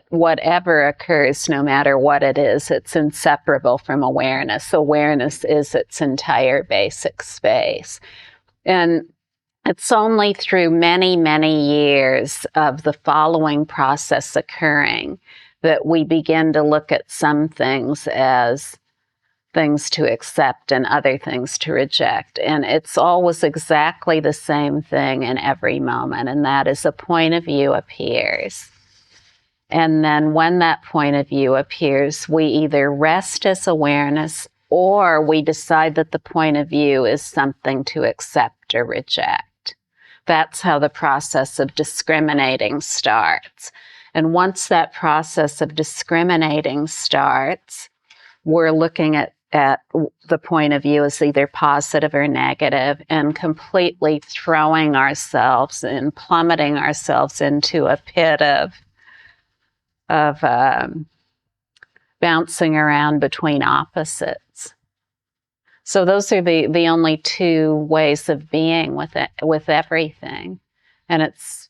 whatever occurs, no matter what it is, it's inseparable from awareness. Awareness is its entire basic space. And it's only through many, many years of the following process occurring that we begin to look at some things as things to accept and other things to reject. And it's always exactly the same thing in every moment, and that is a point of view appears. And then when that point of view appears, we either rest as awareness or we decide that the point of view is something to accept or reject. That's how the process of discriminating starts. And once that process of discriminating starts, we're looking at the point of view as either positive or negative, and completely throwing ourselves and plummeting ourselves into a pit of bouncing around between opposites. So those are the only two ways of being with everything, and it's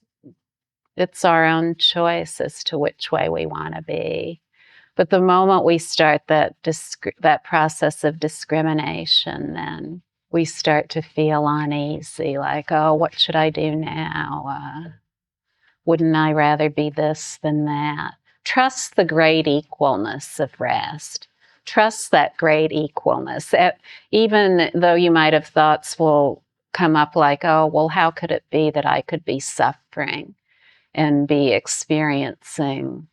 our own choice as to which way we want to be. But the moment we start that process of discrimination, then we start to feel uneasy, like, oh, what should I do now? Wouldn't I rather be this than that? Trust the great equalness of rest. Trust that great equalness. Even though you might have thoughts will come up like, oh, well, how could it be that I could be suffering and be experiencing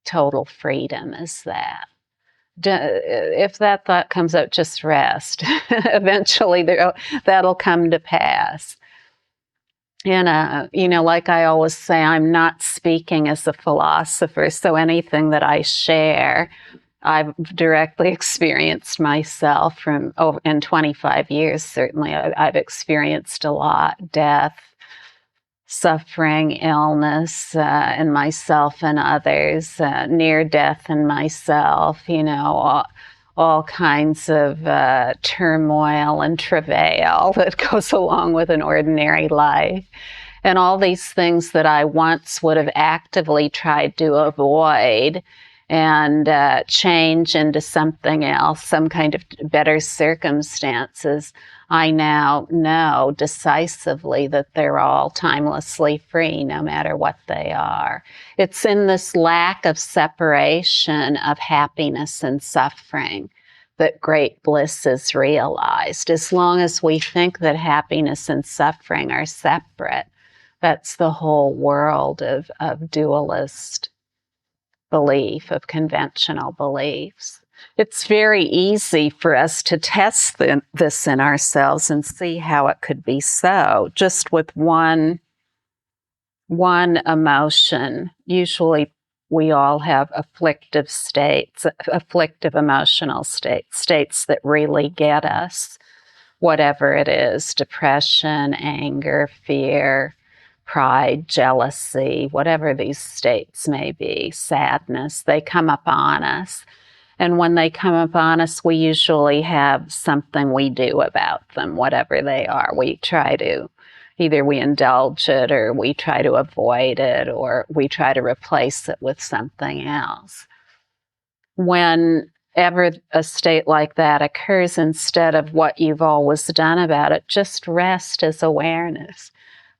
total freedom as that? If that thought comes up, just rest. Eventually that'll come to pass. And, like I always say, I'm not speaking as a philosopher, so anything that I share, I've directly experienced myself in 25 years, certainly. I've experienced a lot: death, suffering, illness in myself and others, near death in myself, all kinds of turmoil and travail that goes along with an ordinary life. And all these things that I once would have actively tried to avoid and change into something else, some kind of better circumstances, I now know decisively that they're all timelessly free, no matter what they are. It's in this lack of separation of happiness and suffering that great bliss is realized. As long as we think that happiness and suffering are separate, that's the whole world of dualist belief, of conventional beliefs. It's very easy for us to test this in ourselves and see how it could be so, just with one emotion. Usually we all have afflictive states, afflictive emotional states that really get us, whatever it is: depression, anger, fear, pride, jealousy, whatever these states may be, sadness. They come upon us. And when they come upon us, we usually have something we do about them, whatever they are. We try to, either we indulge it, or we try to avoid it, or we try to replace it with something else. Whenever a state like that occurs, instead of what you've always done about it, just rest as awareness.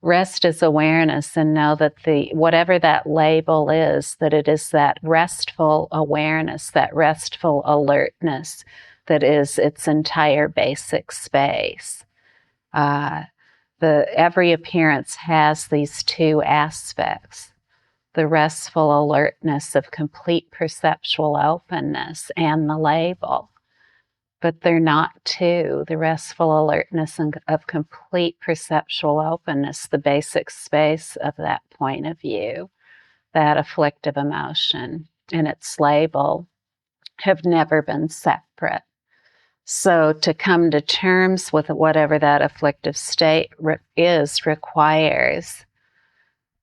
Rest as awareness, and know that whatever that label is, that it is that restful awareness, that restful alertness that is its entire basic space. Every appearance has these two aspects: the restful alertness of complete perceptual openness and the label. But they're not two. The restful alertness of complete perceptual openness, the basic space of that point of view, that afflictive emotion, and its label have never been separate. So to come to terms with whatever that afflictive state is requires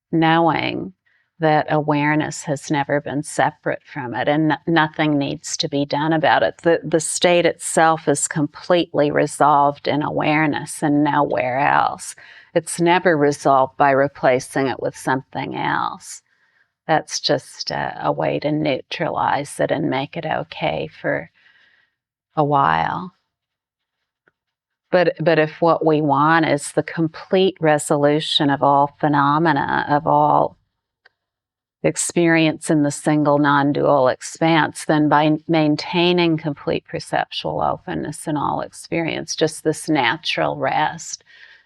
knowing that awareness has never been separate from it, and nothing needs to be done about it. The state itself is completely resolved in awareness and nowhere else. It's never resolved by replacing it with something else. That's just a way to neutralize it and make it okay for a while. But if what we want is the complete resolution of all phenomena, of all experience in the single non-dual expanse, then by maintaining complete perceptual openness in all experience, just this natural rest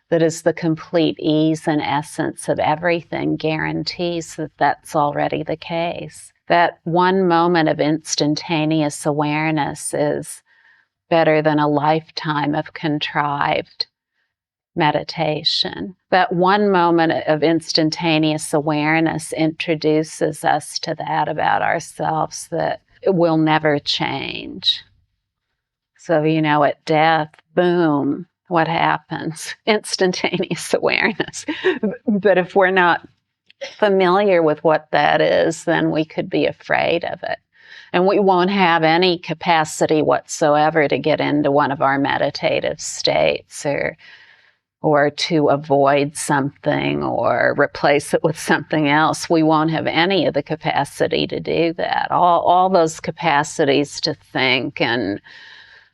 that is the complete ease and essence of everything, guarantees that that's already the case. That one moment of instantaneous awareness is better than a lifetime of contrived meditation. That one moment of instantaneous awareness introduces us to that about ourselves that will never change. So, at death, boom, what happens? Instantaneous awareness. But if we're not familiar with what that is, then we could be afraid of it. And we won't have any capacity whatsoever to get into one of our meditative states or to avoid something or replace it with something else. We won't have any of the capacity to do that. All those capacities to think and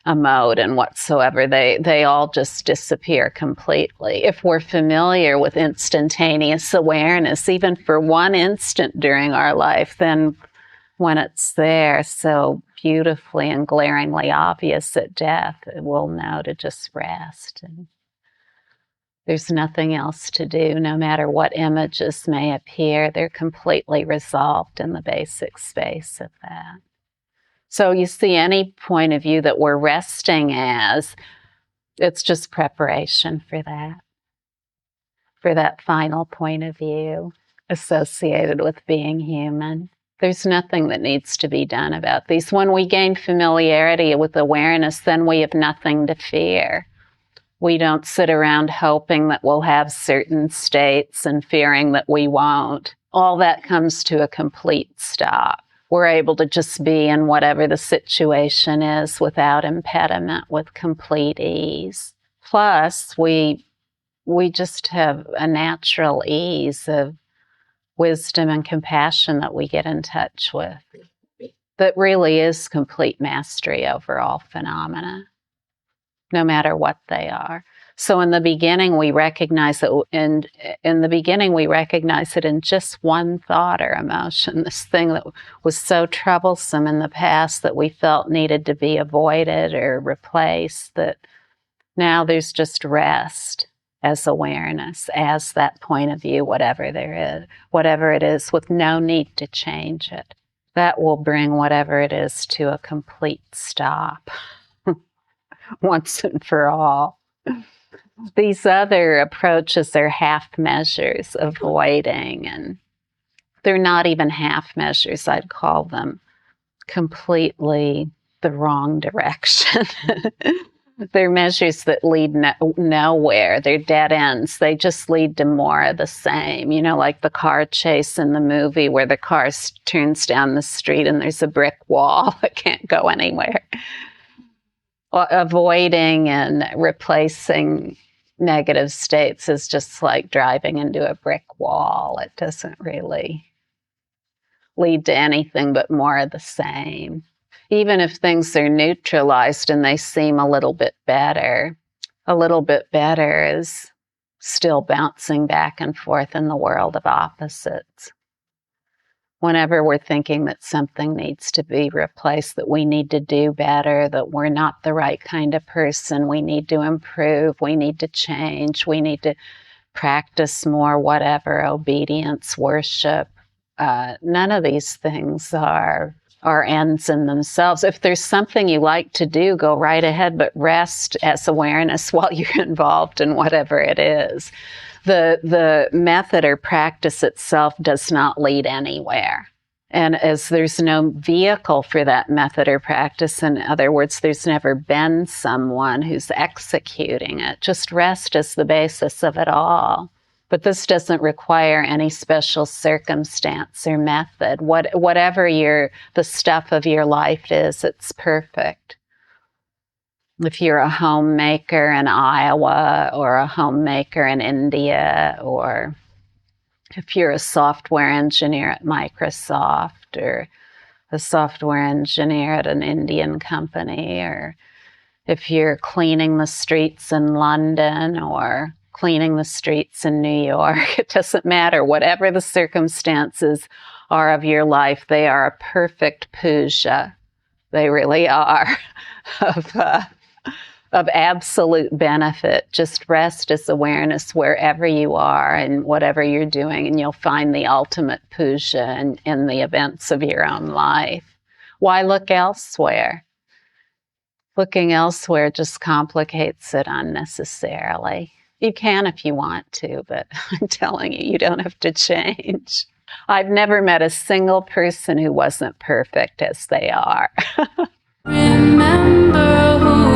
emote and whatsoever, they all just disappear completely. If we're familiar with instantaneous awareness, even for one instant during our life, then when it's there so beautifully and glaringly obvious at death, we'll know to just rest. And there's nothing else to do, no matter what images may appear. They're completely resolved in the basic space of that. So you see, any point of view that we're resting as, it's just preparation for that final point of view associated with being human. There's nothing that needs to be done about these. When we gain familiarity with awareness, then we have nothing to fear. We don't sit around hoping that we'll have certain states and fearing that we won't. All that comes to a complete stop. We're able to just be in whatever the situation is without impediment, with complete ease. Plus, we just have a natural ease of wisdom and compassion that we get in touch with that really is complete mastery over all phenomena, no matter what they are. So in the beginning, we recognize it, and in the beginning, we recognize it in just one thought or emotion, this thing that was so troublesome in the past that we felt needed to be avoided or replaced, that now there's just rest as awareness, as that point of view, whatever it is, with no need to change it. That will bring whatever it is to a complete stop once and for all. These other approaches are half measures, avoiding, and they're not even half measures. I'd call them completely the wrong direction. They're measures that lead nowhere. They're dead ends. They just lead to more of the same. Like the car chase in the movie where the car turns down the street and there's a brick wall that can't go anywhere. Avoiding and replacing negative states is just like driving into a brick wall. It doesn't really lead to anything but more of the same. Even if things are neutralized and they seem a little bit better is still bouncing back and forth in the world of opposites. Whenever we're thinking that something needs to be replaced, that we need to do better, that we're not the right kind of person, we need to improve, we need to change, we need to practice more, whatever, obedience, worship, none of these things are ends in themselves. If there's something you like to do, go right ahead, but rest as awareness while you're involved in whatever it is. The method or practice itself does not lead anywhere. And as there's no vehicle for that method or practice, in other words, there's never been someone who's executing it. Just rest is the basis of it all. But this doesn't require any special circumstance or method. Whatever the stuff of your life is, it's perfect. If you're a homemaker in Iowa or a homemaker in India or if you're a software engineer at Microsoft, or a software engineer at an Indian company, or if you're cleaning the streets in London or cleaning the streets in New York, it doesn't matter. Whatever the circumstances are of your life, they are a perfect puja. They really are of absolute benefit. Just rest as awareness wherever you are and whatever you're doing, and you'll find the ultimate puja in the events of your own life. Why look elsewhere? Looking elsewhere just complicates it unnecessarily. You can if you want to, but I'm telling you, you don't have to change. I've never met a single person who wasn't perfect as they are. Remember who